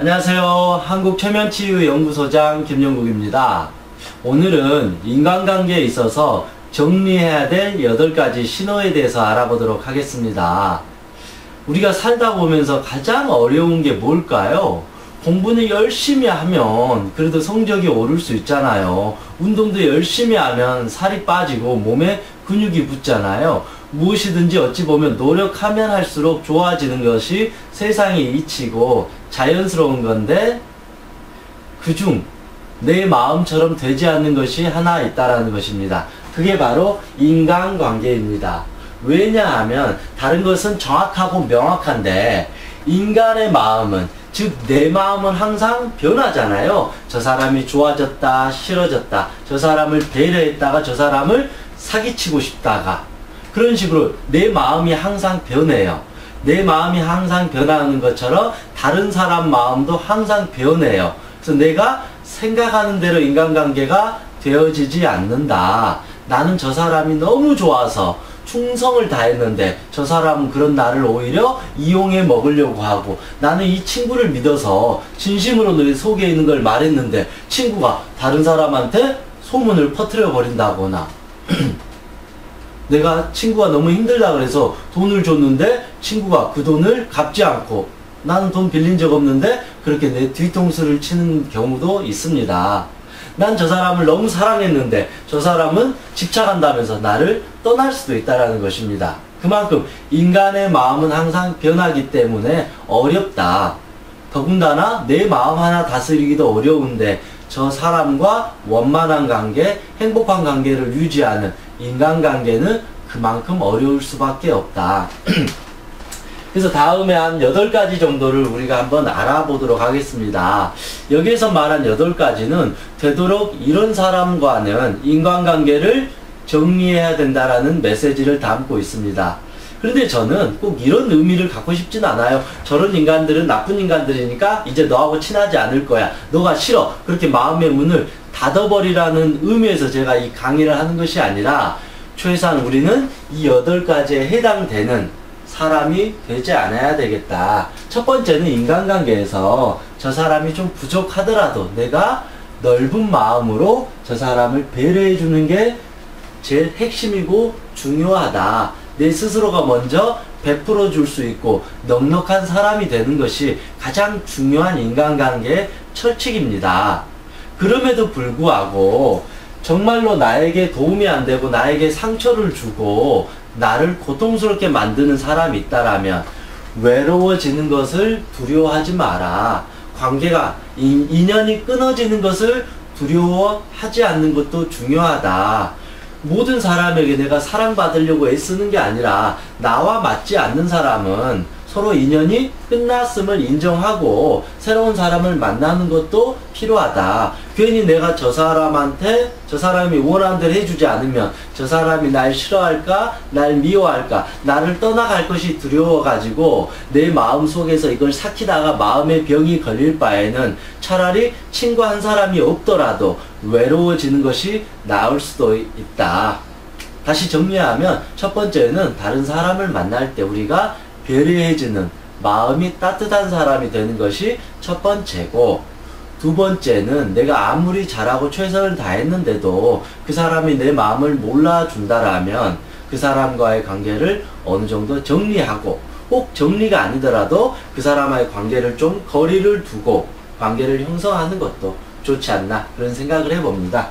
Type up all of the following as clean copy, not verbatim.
안녕하세요. 한국최면치유연구소장 김영국입니다. 오늘은 인간관계에 있어서 정리해야 될 8가지 신호에 대해서 알아보도록 하겠습니다. 우리가 살다 보면서 가장 어려운 게 뭘까요? 공부는 열심히 하면 그래도 성적이 오를 수 있잖아요. 운동도 열심히 하면 살이 빠지고 몸에 근육이 붙잖아요. 무엇이든지 어찌 보면 노력하면 할수록 좋아지는 것이 세상의 이치고 자연스러운 건데, 그중 내 마음처럼 되지 않는 것이 하나 있다라는 것입니다. 그게 바로 인간관계입니다. 왜냐하면 다른 것은 정확하고 명확한데 인간의 마음은, 즉 내 마음은 항상 변하잖아요. 저 사람이 좋아졌다, 싫어졌다, 저 사람을 배려했다가 저 사람을 사기치고 싶다가, 그런 식으로 내 마음이 항상 변해요. 내 마음이 항상 변하는 것처럼 다른 사람 마음도 항상 변해요. 그래서 내가 생각하는 대로 인간관계가 되어지지 않는다. 나는 저 사람이 너무 좋아서 충성을 다했는데 저 사람은 그런 나를 오히려 이용해 먹으려고 하고, 나는 이 친구를 믿어서 진심으로 내 속에 있는 걸 말했는데 친구가 다른 사람한테 소문을 퍼뜨려 버린다거나 내가 친구가 너무 힘들다 그래서 돈을 줬는데 친구가 그 돈을 갚지 않고, 나는 돈 빌린 적 없는데 그렇게 내 뒤통수를 치는 경우도 있습니다. 난 저 사람을 너무 사랑했는데 저 사람은 집착한다면서 나를 떠날 수도 있다는 것입니다. 그만큼 인간의 마음은 항상 변하기 때문에 어렵다. 더군다나 내 마음 하나 다스리기도 어려운데 저 사람과 원만한 관계, 행복한 관계를 유지하는 인간관계는 그만큼 어려울 수밖에 없다. 그래서 다음에 한 8가지 정도를 우리가 한번 알아보도록 하겠습니다. 여기에서 말한 8가지는 되도록 이런 사람과는 인간관계를 정리해야 된다라는 메시지를 담고 있습니다. 그런데 저는 꼭 이런 의미를 갖고 싶진 않아요. 저런 인간들은 나쁜 인간들이니까 이제 너하고 친하지 않을 거야, 너가 싫어, 그렇게 마음의 문을 닫아버리라는 의미에서 제가 이 강의를 하는 것이 아니라, 최소한 우리는 이 8가지에 해당되는 사람이 되지 않아야 되겠다. 첫 번째는 인간관계에서 저 사람이 좀 부족하더라도 내가 넓은 마음으로 저 사람을 배려해 주는 게 제일 핵심이고 중요하다. 내 스스로가 먼저 베풀어 줄 수 있고 넉넉한 사람이 되는 것이 가장 중요한 인간관계의 철칙입니다. 그럼에도 불구하고 정말로 나에게 도움이 안 되고 나에게 상처를 주고 나를 고통스럽게 만드는 사람이 있다라면 외로워지는 것을 두려워하지 마라. 관계가, 인연이 끊어지는 것을 두려워하지 않는 것도 중요하다. 모든 사람에게 내가 사랑받으려고 애쓰는 게 아니라 나와 맞지 않는 사람은 서로 인연이 끝났음을 인정하고 새로운 사람을 만나는 것도 필요하다. 괜히 내가 저 사람한테 저 사람이 원하는 대로 해주지 않으면 저 사람이 날 싫어할까, 날 미워할까, 나를 떠나갈 것이 두려워가지고 내 마음 속에서 이걸 삭히다가 마음의 병이 걸릴 바에는 차라리 친구 한 사람이 없더라도 외로워지는 것이 나을 수도 있다. 다시 정리하면, 첫 번째는 다른 사람을 만날 때 우리가 배려해주는 마음이 따뜻한 사람이 되는 것이 첫 번째고, 두 번째는 내가 아무리 잘하고 최선을 다했는데도 그 사람이 내 마음을 몰라준다라면 그 사람과의 관계를 어느 정도 정리하고, 꼭 정리가 아니더라도 그 사람과의 관계를 좀 거리를 두고 관계를 형성하는 것도 좋지 않나, 그런 생각을 해봅니다.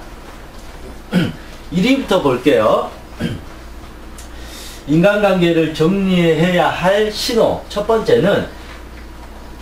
1위부터 볼게요. 인간관계를 정리해야 할 신호. 첫 번째는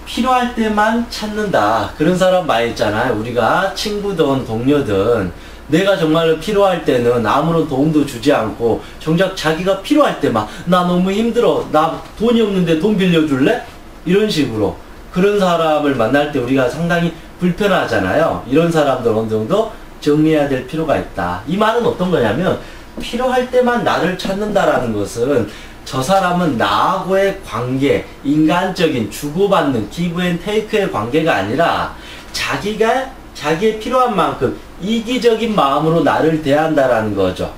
필요할 때만 찾는다. 그런 사람 많이 있잖아요. 우리가 친구든 동료든 내가 정말로 필요할 때는 아무런 도움도 주지 않고 정작 자기가 필요할 때만 나 너무 힘들어, 나 돈이 없는데 돈 빌려줄래? 이런 식으로, 그런 사람을 만날 때 우리가 상당히 불편하잖아요. 이런 사람들 어느 정도 정리해야 될 필요가 있다. 이 말은 어떤 거냐면, 필요할 때만 나를 찾는다라는 것은 저 사람은 나하고의 관계, 인간적인 주고받는 기브 앤 테이크의 관계가 아니라 자기가 자기의 필요한 만큼 이기적인 마음으로 나를 대한다라는 거죠.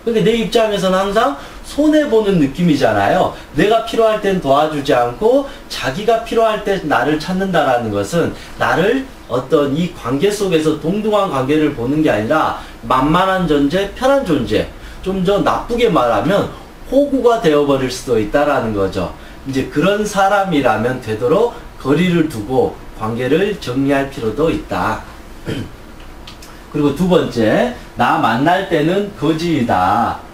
그러니까 내 입장에서는 항상 손해보는 느낌이잖아요. 내가 필요할 땐 도와주지 않고 자기가 필요할 때 나를 찾는다라는 것은 나를 어떤 이 관계 속에서 동등한 관계를 보는 게 아니라 만만한 존재, 편한 존재, 좀 더 나쁘게 말하면 호구가 되어버릴 수도 있다라는 거죠. 이제 그런 사람이라면 되도록 거리를 두고 관계를 정리할 필요도 있다. 그리고 두 번째, 나 만날 때는 거지이다.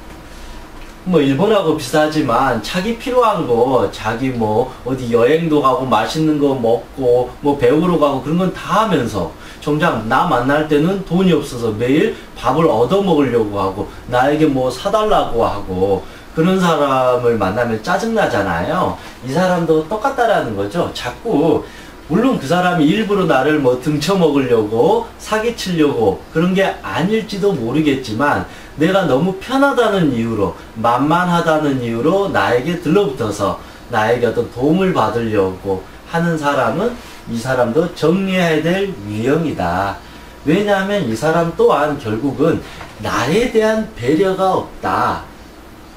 뭐 일본하고 비슷하지만 자기 필요한 거, 자기 뭐 어디 여행도 가고 맛있는 거 먹고 뭐 배우러 가고 그런 건 다 하면서 정작 나 만날 때는 돈이 없어서 매일 밥을 얻어 먹으려고 하고 나에게 뭐 사달라고 하고 그런 사람을 만나면 짜증나잖아요. 이 사람도 똑같다라는 거죠. 자꾸 물론 그 사람이 일부러 나를 뭐 등쳐먹으려고 사기치려고 그런 게 아닐지도 모르겠지만 내가 너무 편하다는 이유로 만만하다는 이유로 나에게 들러붙어서 나에게 어떤 도움을 받으려고 하는 사람은 이 사람도 정리해야 될 유형이다. 왜냐하면 이 사람 또한 결국은 나에 대한 배려가 없다.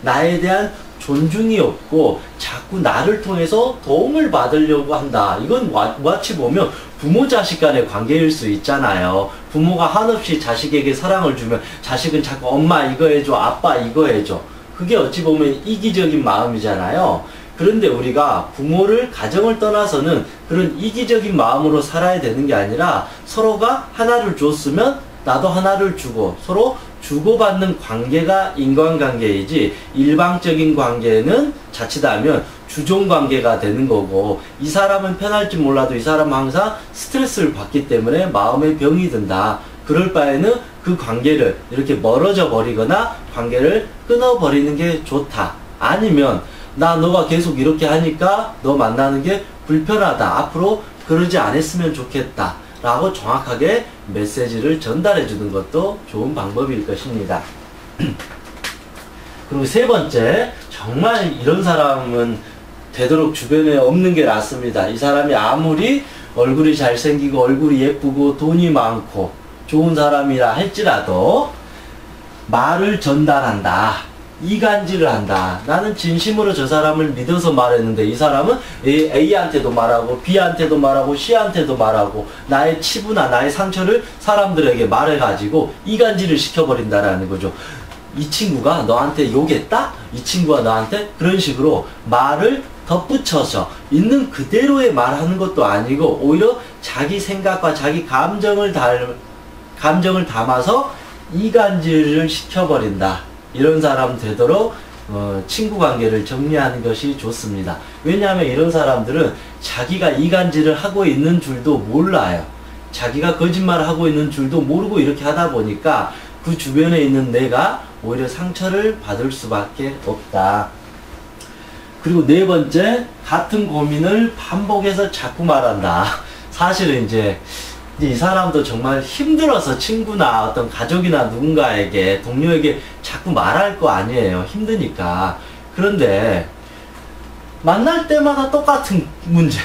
나에 대한 존중이 없고 자꾸 나를 통해서 도움을 받으려고 한다. 이건 마치 보면 부모 자식 간의 관계일 수 있잖아요. 부모가 한없이 자식에게 사랑을 주면 자식은 자꾸 엄마 이거 해줘, 아빠 이거 해줘. 그게 어찌 보면 이기적인 마음이잖아요. 그런데 우리가 부모를 가정을 떠나서는 그런 이기적인 마음으로 살아야 되는 게 아니라 서로가 하나를 줬으면 나도 하나를 주고 서로 주고받는 관계가 인간관계이지 일방적인 관계는 자칫하면 주종관계가 되는 거고 이 사람은 편할지 몰라도 이 사람은 항상 스트레스를 받기 때문에 마음에 병이 든다. 그럴 바에는 그 관계를 이렇게 멀어져 버리거나 관계를 끊어버리는 게 좋다. 아니면 너가 계속 이렇게 하니까 너 만나는 게 불편하다. 앞으로 그러지 않았으면 좋겠다. 라고 정확하게 메시지를 전달해 주는 것도 좋은 방법일 것입니다. 그리고 세 번째, 정말 이런 사람은 되도록 주변에 없는 게 낫습니다. 이 사람이 아무리 얼굴이 잘생기고 얼굴이 예쁘고 돈이 많고 좋은 사람이라 할지라도 말을 전달한다. 이간질을 한다. 나는 진심으로 저 사람을 믿어서 말했는데 이 사람은 A한테도 말하고 B한테도 말하고 C한테도 말하고 나의 치부나 나의 상처를 사람들에게 말해가지고 이간질을 시켜버린다라는 거죠. 이 친구가 너한테 욕했다? 이 친구가 너한테 그런 식으로 말을 덧붙여서 있는 그대로의 말하는 것도 아니고 오히려 자기 생각과 자기 감정을 담아서 이간질을 시켜버린다. 이런 사람 되도록 친구 관계를 정리하는 것이 좋습니다. 왜냐하면 이런 사람들은 자기가 이간질을 하고 있는 줄도 몰라요. 자기가 거짓말을 하고 있는 줄도 모르고 이렇게 하다 보니까 그 주변에 있는 내가 오히려 상처를 받을 수밖에 없다. 그리고 네 번째, 같은 고민을 반복해서 자꾸 말한다. 사실은 이제 이 사람도 정말 힘들어서 친구나 어떤 가족이나 누군가에게 동료에게 자꾸 말할 거 아니에요. 힘드니까. 그런데 만날 때마다 똑같은 문제.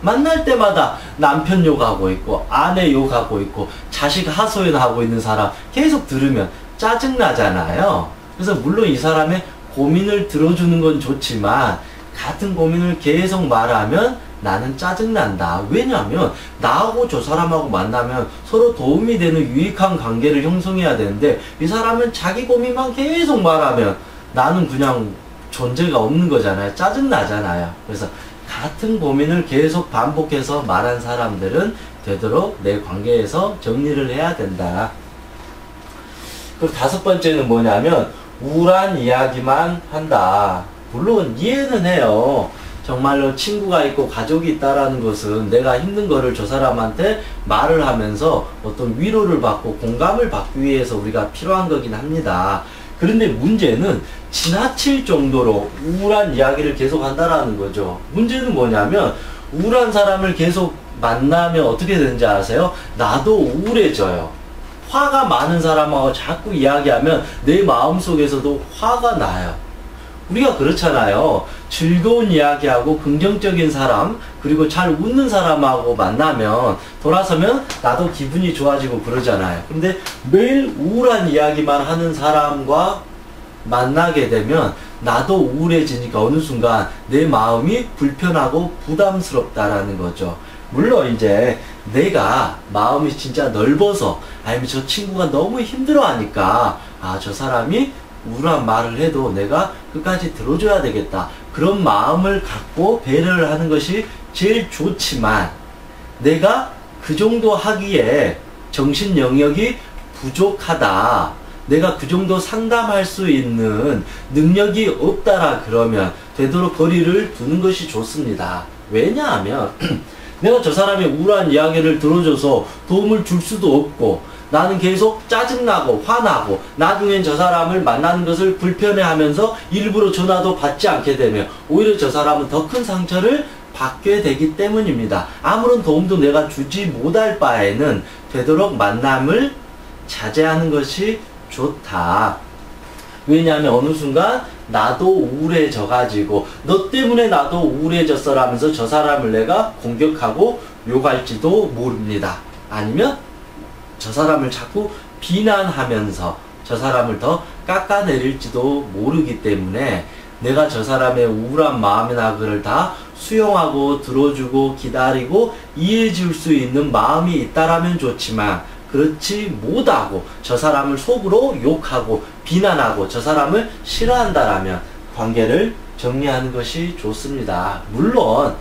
만날 때마다 남편 욕하고 있고 아내 욕하고 있고 자식 하소연하고 있는 사람 계속 들으면 짜증나잖아요. 그래서 물론 이 사람의 고민을 들어주는 건 좋지만 같은 고민을 계속 말하면 나는 짜증난다. 왜냐하면 나하고 저 사람하고 만나면 서로 도움이 되는 유익한 관계를 형성해야 되는데 이 사람은 자기 고민만 계속 말하면 나는 그냥 존재가 없는 거잖아요. 짜증나잖아요. 그래서 같은 고민을 계속 반복해서 말한 사람들은 되도록 내 관계에서 정리를 해야 된다. 그리고 다섯 번째는 뭐냐면 우울한 이야기만 한다. 물론 이해는 해요. 정말로 친구가 있고 가족이 있다라는 것은 내가 힘든 거를 저 사람한테 말을 하면서 어떤 위로를 받고 공감을 받기 위해서 우리가 필요한 거긴 합니다. 그런데 문제는 지나칠 정도로 우울한 이야기를 계속 한다라는 거죠. 문제는 뭐냐면 우울한 사람을 계속 만나면 어떻게 되는지 아세요? 나도 우울해져요. 화가 많은 사람하고 자꾸 이야기하면 내 마음속에서도 화가 나요. 우리가 그렇잖아요. 즐거운 이야기하고 긍정적인 사람 그리고 잘 웃는 사람하고 만나면 돌아서면 나도 기분이 좋아지고 그러잖아요. 근데 매일 우울한 이야기만 하는 사람과 만나게 되면 나도 우울해지니까 어느 순간 내 마음이 불편하고 부담스럽다라는 거죠. 물론 이제 내가 마음이 진짜 넓어서 아니면 저 친구가 너무 힘들어하니까 아, 저 사람이 우울한 말을 해도 내가 끝까지 들어줘야 되겠다, 그런 마음을 갖고 배려를 하는 것이 제일 좋지만, 내가 그 정도 하기에 정신 영역이 부족하다, 내가 그 정도 상담할 수 있는 능력이 없다라 그러면 되도록 거리를 두는 것이 좋습니다. 왜냐하면 내가 저 사람의 우울한 이야기를 들어줘서 도움을 줄 수도 없고, 나는 계속 짜증나고 화나고 나중엔 저 사람을 만나는 것을 불편해하면서 일부러 전화도 받지 않게 되면 오히려 저 사람은 더 큰 상처를 받게 되기 때문입니다. 아무런 도움도 내가 주지 못할 바에는 되도록 만남을 자제하는 것이 좋다. 왜냐하면 어느 순간 나도 우울해져 가지고 너 때문에 나도 우울해졌어 라면서 저 사람을 내가 공격하고 욕할지도 모릅니다. 아니면 저 사람을 자꾸 비난하면서 저 사람을 더 깎아내릴지도 모르기 때문에, 내가 저 사람의 우울한 마음이나 그를 다 수용하고 들어주고 기다리고 이해해 줄 수 있는 마음이 있다라면 좋지만, 그렇지 못하고 저 사람을 속으로 욕하고 비난하고 저 사람을 싫어한다라면 관계를 정리하는 것이 좋습니다. 물론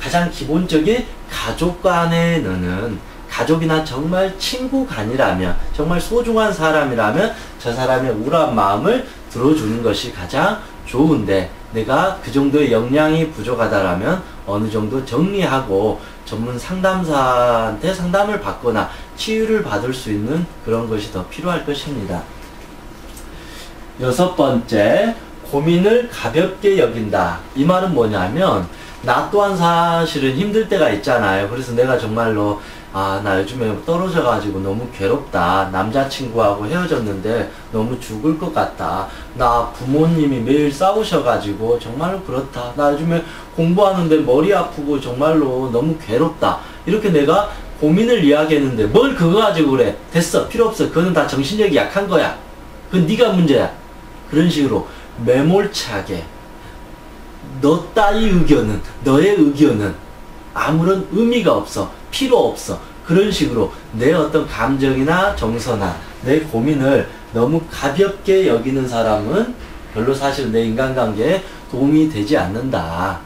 가장 기본적인 가족 간에는, 가족이나 정말 친구 간이라면, 정말 소중한 사람이라면 저 사람의 우울한 마음을 들어주는 것이 가장 좋은데, 내가 그 정도의 역량이 부족하다라면 어느 정도 정리하고 전문 상담사한테 상담을 받거나 치유를 받을 수 있는 그런 것이 더 필요할 것입니다. 6번째, 고민을 가볍게 여긴다. 이 말은 뭐냐면, 나 또한 사실은 힘들 때가 있잖아요. 그래서 내가 정말로 아, 나 요즘에 떨어져 가지고 너무 괴롭다, 남자친구하고 헤어졌는데 너무 죽을 것 같다, 나 부모님이 매일 싸우셔 가지고 정말로 그렇다, 나 요즘에 공부하는데 머리 아프고 정말로 너무 괴롭다, 이렇게 내가 고민을 이야기했는데 뭘 그거 가지고 그래, 됐어, 필요 없어, 그거는 다 정신력이 약한 거야, 그건 네가 문제야, 그런 식으로 매몰차게 너 따위 의견은, 너의 의견은 아무런 의미가 없어, 필요 없어, 그런 식으로 내 어떤 감정이나 정서나 내 고민을 너무 가볍게 여기는 사람은 별로 사실 내 인간관계에 도움이 되지 않는다.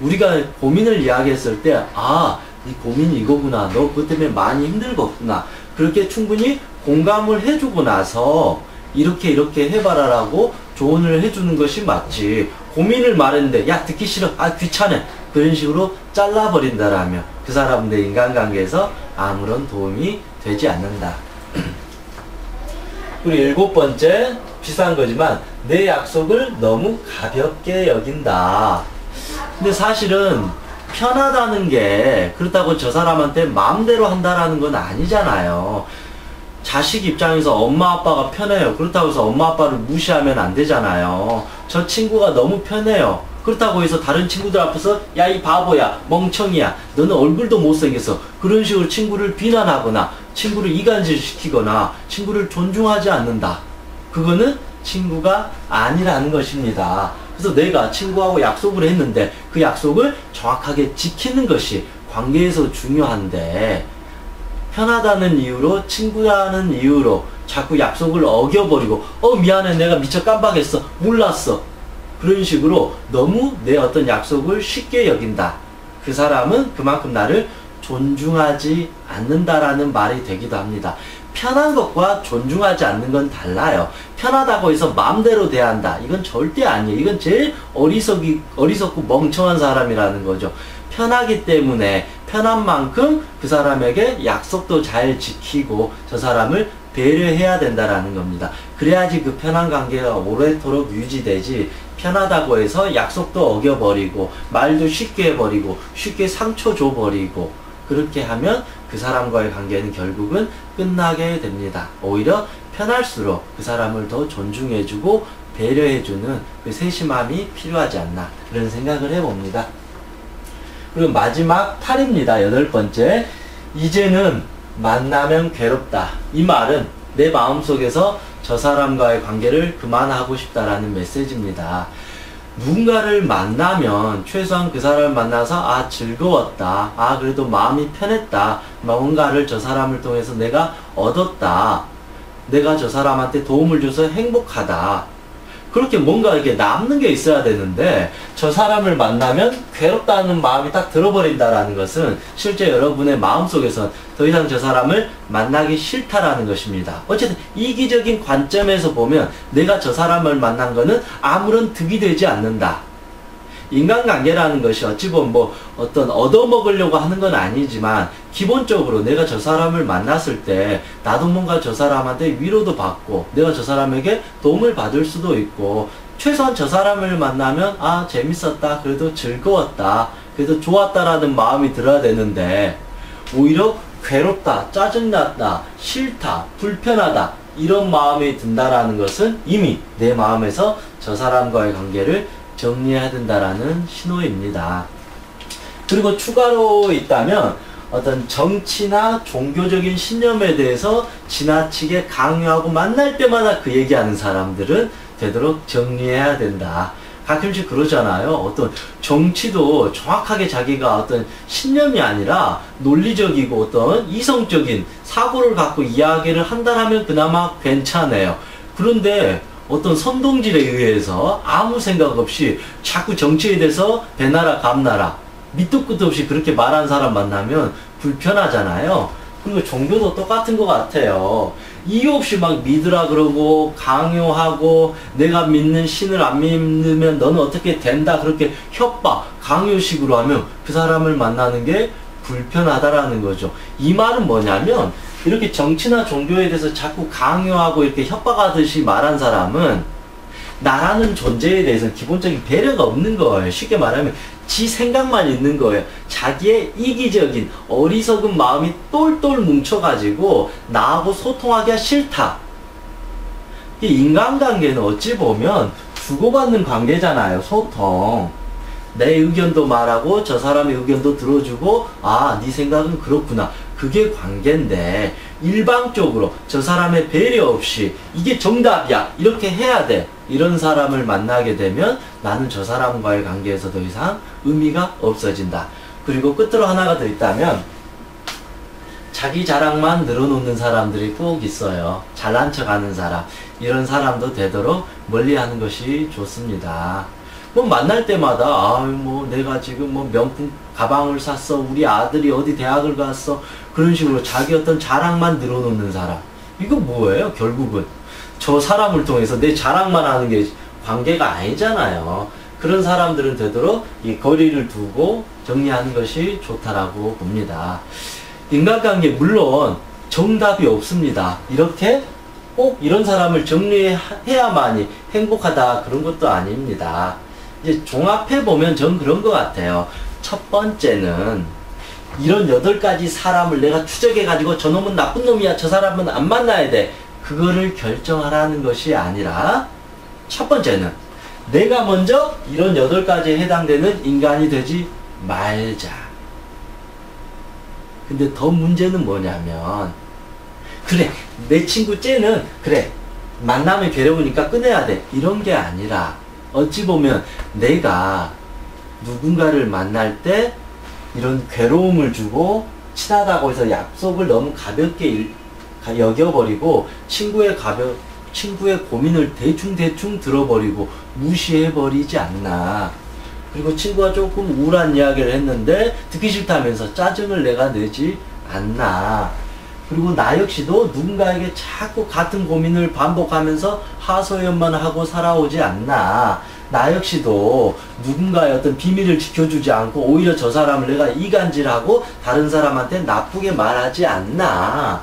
우리가 고민을 이야기했을 때, 아, 이 고민이 이거구나, 너 그것 때문에 많이 힘들겠구나, 그렇게 충분히 공감을 해주고 나서 이렇게 해봐라 라고 조언을 해주는 것이 맞지, 고민을 말했는데 야 듣기 싫어, 아 귀찮아, 그런 식으로 잘라버린다라면 그 사람은 내 인간관계에서 아무런 도움이 되지 않는다. 그리고 7번째, 비슷한 거지만 내 약속을 너무 가볍게 여긴다. 근데 사실은 편하다는 게 그렇다고 저 사람한테 마음대로 한다라는 건 아니잖아요. 자식 입장에서 엄마 아빠가 편해요. 그렇다고 해서 엄마 아빠를 무시하면 안 되잖아요. 저 친구가 너무 편해요. 그렇다고 해서 다른 친구들 앞에서 야 이 바보야, 멍청이야, 너는 얼굴도 못생겼어, 그런 식으로 친구를 비난하거나 친구를 이간질시키거나 친구를 존중하지 않는다. 그거는 친구가 아니라는 것입니다. 그래서 내가 친구하고 약속을 했는데 그 약속을 정확하게 지키는 것이 관계에서 중요한데, 편하다는 이유로, 친구라는 이유로 자꾸 약속을 어겨버리고 미안해, 내가 미처 깜빡했어, 몰랐어, 그런 식으로 너무 내 어떤 약속을 쉽게 여긴다. 그 사람은 그만큼 나를 존중하지 않는다라는 말이 되기도 합니다. 편한 것과 존중하지 않는 건 달라요. 편하다고 해서 마음대로 대한다, 이건 절대 아니에요. 이건 제일 어리석고 멍청한 사람이라는 거죠. 편하기 때문에 편한 만큼 그 사람에게 약속도 잘 지키고 저 사람을 배려해야 된다라는 겁니다. 그래야지 그 편한 관계가 오래도록 유지되지, 편하다고 해서 약속도 어겨버리고 말도 쉽게 해버리고 쉽게 상처 줘버리고 그렇게 하면 그 사람과의 관계는 결국은 끝나게 됩니다. 오히려 편할수록 그 사람을 더 존중해주고 배려해주는 그 세심함이 필요하지 않나, 그런 생각을 해봅니다. 그리고 마지막 8입니다. 8번째, 이제는 만나면 괴롭다. 이 말은 내 마음속에서 저 사람과의 관계를 그만하고 싶다라는 메시지입니다. 누군가를 만나면 최소한 그 사람을 만나서 즐거웠다, 그래도 마음이 편했다, 뭔가를 저 사람을 통해서 내가 얻었다, 내가 저 사람한테 도움을 줘서 행복하다, 그렇게 뭔가 이렇게 남는 게 있어야 되는데, 저 사람을 만나면 괴롭다는 마음이 딱 들어버린다라는 것은 실제 여러분의 마음속에선 더 이상 저 사람을 만나기 싫다라는 것입니다. 어쨌든 이기적인 관점에서 보면 내가 저 사람을 만난 거는 아무런 득이 되지 않는다. 인간관계라는 것이 어찌 보면 어떤 얻어먹으려고 하는 건 아니지만, 기본적으로 내가 저 사람을 만났을 때 나도 뭔가 저 사람한테 위로도 받고 내가 저 사람에게 도움을 받을 수도 있고, 최소한 저 사람을 만나면 재밌었다, 그래도 즐거웠다, 그래도 좋았다라는 마음이 들어야 되는데, 오히려 괴롭다, 짜증났다, 싫다, 불편하다, 이런 마음이 든다라는 것은 이미 내 마음에서 저 사람과의 관계를 정리해야 된다라는 신호입니다. 그리고 추가로 있다면, 어떤 정치나 종교적인 신념에 대해서 지나치게 강요하고 만날 때마다 그 얘기하는 사람들은 되도록 정리해야 된다. 가끔씩 그러잖아요. 어떤 정치도 정확하게 자기가 어떤 신념이 아니라 논리적이고 어떤 이성적인 사고를 갖고 이야기를 한다면 그나마 괜찮아요. 그런데 어떤 선동질에 의해서 아무 생각 없이 자꾸 정치에 대해서 배나라 감나라 밑도 끝도 없이 그렇게 말하는 사람 만나면 불편하잖아요. 그리고 종교도 똑같은 것 같아요. 이유 없이 막 믿으라 그러고 강요하고, 내가 믿는 신을 안 믿으면 너는 어떻게 된다, 그렇게 협박, 강요식으로 하면 그 사람을 만나는 게 불편하다라는 거죠. 이 말은 뭐냐면, 이렇게 정치나 종교에 대해서 자꾸 강요하고 이렇게 협박하듯이 말한 사람은 나라는 존재에 대해서는 기본적인 배려가 없는 거예요. 쉽게 말하면 지 생각만 있는 거예요. 자기의 이기적인 어리석은 마음이 똘똘 뭉쳐가지고 나하고 소통하기가 싫다. 이 인간관계는 어찌 보면 주고받는 관계잖아요. 소통. 내 의견도 말하고 저 사람의 의견도 들어주고, 네 생각은 그렇구나, 그게 관계인데, 일방적으로 저 사람의 배려 없이 이게 정답이야, 이렇게 해야 돼, 이런 사람을 만나게 되면 나는 저 사람과의 관계에서 더 이상 의미가 없어진다. 그리고 끝으로 하나가 더 있다면, 자기 자랑만 늘어놓는 사람들이 꼭 있어요. 잘난 척하는 사람. 이런 사람도 되도록 멀리하는 것이 좋습니다. 만날 때마다 내가 지금 명품 가방을 샀어, 우리 아들이 어디 대학을 갔어, 그런 식으로 자기 어떤 자랑만 늘어놓는 사람, 이거 뭐예요? 결국은 저 사람을 통해서 내 자랑만 하는 게 관계가 아니잖아요. 그런 사람들은 되도록 이 거리를 두고 정리하는 것이 좋다라고 봅니다. 인간관계 물론 정답이 없습니다. 이렇게 꼭 이런 사람을 정리해야만이 행복하다, 그런 것도 아닙니다. 이제 종합해보면 전 그런 것 같아요. 첫 번째는 이런 8가지 사람을 내가 추적해가지고 저 놈은 나쁜 놈이야, 저 사람은 안 만나야 돼, 그거를 결정하라는 것이 아니라, 첫 번째는 내가 먼저 이런 8가지에 해당되는 인간이 되지 말자. 근데 더 문제는 뭐냐면, 그래, 내 친구 쟤는 그래, 만나면 괴로우니까 끊어야 돼, 이런 게 아니라, 어찌 보면 내가 누군가를 만날 때 이런 괴로움을 주고 친하다고 해서 약속을 너무 가볍게 여겨버리고, 친구의 고민을 대충 들어버리고 무시해버리지 않나. 그리고 친구가 조금 우울한 이야기를 했는데 듣기 싫다면서 짜증을 내가 내지 않나. 그리고 나 역시도 누군가에게 자꾸 같은 고민을 반복하면서 하소연만 하고 살아오지 않나. 나 역시도 누군가의 어떤 비밀을 지켜주지 않고 오히려 저 사람을 내가 이간질하고 다른 사람한테 나쁘게 말하지 않나.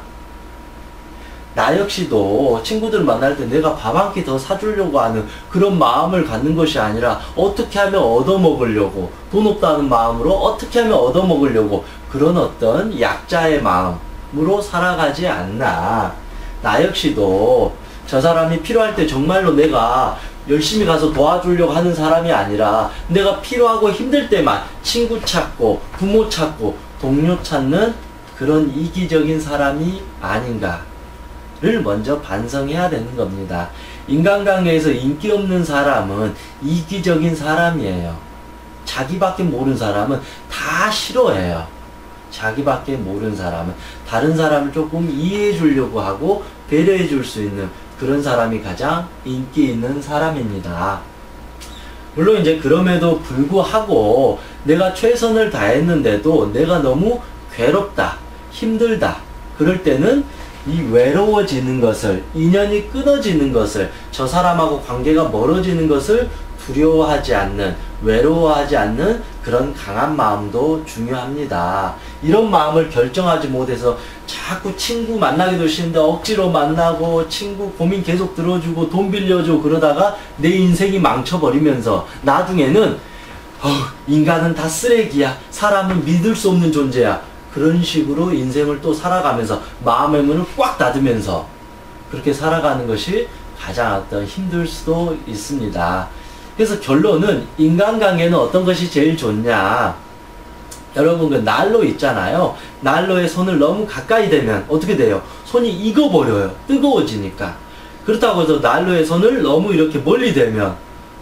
나 역시도 친구들 만날 때 내가 밥 한 끼 더 사주려고 하는 그런 마음을 갖는 것이 아니라, 어떻게 하면 얻어먹으려고, 돈 없다는 마음으로 어떻게 하면 얻어먹으려고, 그런 어떤 약자의 마음으로 살아가지 않나. 나 역시도 저 사람이 필요할 때 정말로 내가 열심히 가서 도와주려고 하는 사람이 아니라, 내가 필요하고 힘들 때만 친구 찾고 부모 찾고 동료 찾는 그런 이기적인 사람이 아닌가. 먼저 반성해야 되는 겁니다. 인간관계에서 인기 없는 사람은 이기적인 사람이에요. 자기밖에 모르는 사람은 다 싫어해요. 자기밖에 모르는 사람은 다른 사람을 조금 이해해 주려고 하고 배려해 줄 수 있는 그런 사람이 가장 인기 있는 사람입니다. 물론 이제 그럼에도 불구하고 내가 최선을 다했는데도 내가 너무 괴롭다, 힘들다, 그럴 때는 이 외로워지는 것을, 인연이 끊어지는 것을, 저 사람하고 관계가 멀어지는 것을 두려워하지 않는, 외로워하지 않는 그런 강한 마음도 중요합니다. 이런 마음을 결정하지 못해서 자꾸 친구 만나기도 싫은데 억지로 만나고 친구 고민 계속 들어주고 돈 빌려주고 그러다가 내 인생이 망쳐버리면서 나중에는 인간은 다 쓰레기야, 사람은 믿을 수 없는 존재야, 그런 식으로 인생을 또 살아가면서 마음의 문을 꽉 닫으면서 그렇게 살아가는 것이 가장 어떤 힘들 수도 있습니다. 그래서 결론은 인간관계는 어떤 것이 제일 좋냐? 여러분 그 난로 있잖아요. 난로에 손을 너무 가까이 대면 어떻게 돼요? 손이 익어버려요. 뜨거워지니까. 그렇다고 해서 난로에 손을 너무 이렇게 멀리 대면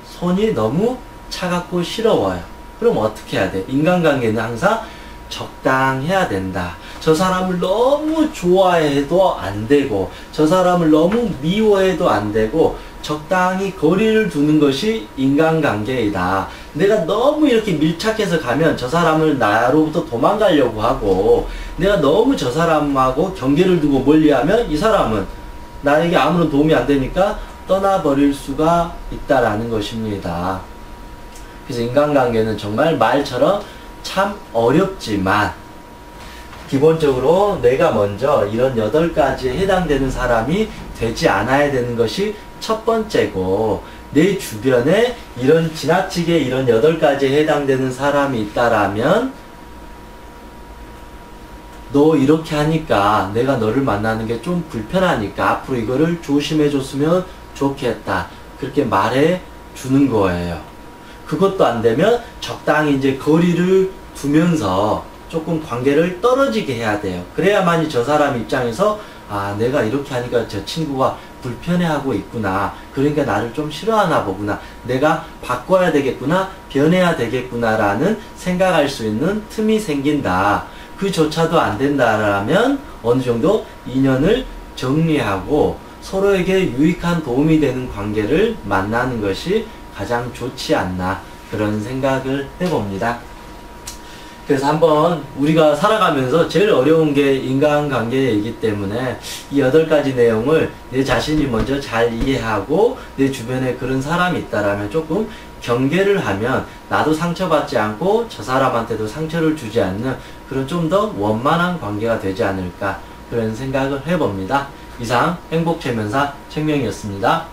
손이 너무 차갑고 시려워요. 그럼 어떻게 해야 돼? 인간관계는 항상 적당해야 된다. 저 사람을 너무 좋아해도 안 되고 저 사람을 너무 미워해도 안 되고 적당히 거리를 두는 것이 인간관계이다. 내가 너무 이렇게 밀착해서 가면 저 사람을 나로부터 도망가려고 하고 내가 너무 저 사람하고 경계를 두고 멀리하면 이 사람은 나에게 아무런 도움이 안 되니까 떠나버릴 수가 있다라는 것입니다. 그래서 인간관계는 정말 말처럼 참 어렵지만 기본적으로 내가 먼저 이런 8가지에 해당되는 사람이 되지 않아야 되는 것이 첫 번째고, 내 주변에 이런 지나치게 이런 8가지에 해당되는 사람이 있다라면 너 이렇게 하니까 내가 너를 만나는 게 좀 불편하니까 앞으로 이거를 조심해 줬으면 좋겠다, 그렇게 말해 주는 거예요. 그것도 안 되면 적당히 이제 거리를 두면서 조금 관계를 떨어지게 해야 돼요. 그래야만이 저 사람 입장에서 아, 내가 이렇게 하니까 저 친구가 불편해하고 있구나, 그러니까 나를 좀 싫어하나 보구나, 내가 바꿔야 되겠구나, 변해야 되겠구나 라는 생각할 수 있는 틈이 생긴다. 그조차도 안 된다라면 어느 정도 인연을 정리하고 서로에게 유익한 도움이 되는 관계를 만나는 것이 가장 좋지 않나, 그런 생각을 해봅니다. 그래서 한번 우리가 살아가면서 제일 어려운 게 인간관계이기 때문에 이 8가지 내용을 내 자신이 먼저 잘 이해하고 내 주변에 그런 사람이 있다라면 조금 경계를 하면 나도 상처받지 않고 저 사람한테도 상처를 주지 않는 그런 좀 더 원만한 관계가 되지 않을까, 그런 생각을 해봅니다. 이상 행복최면사 책명이었습니다.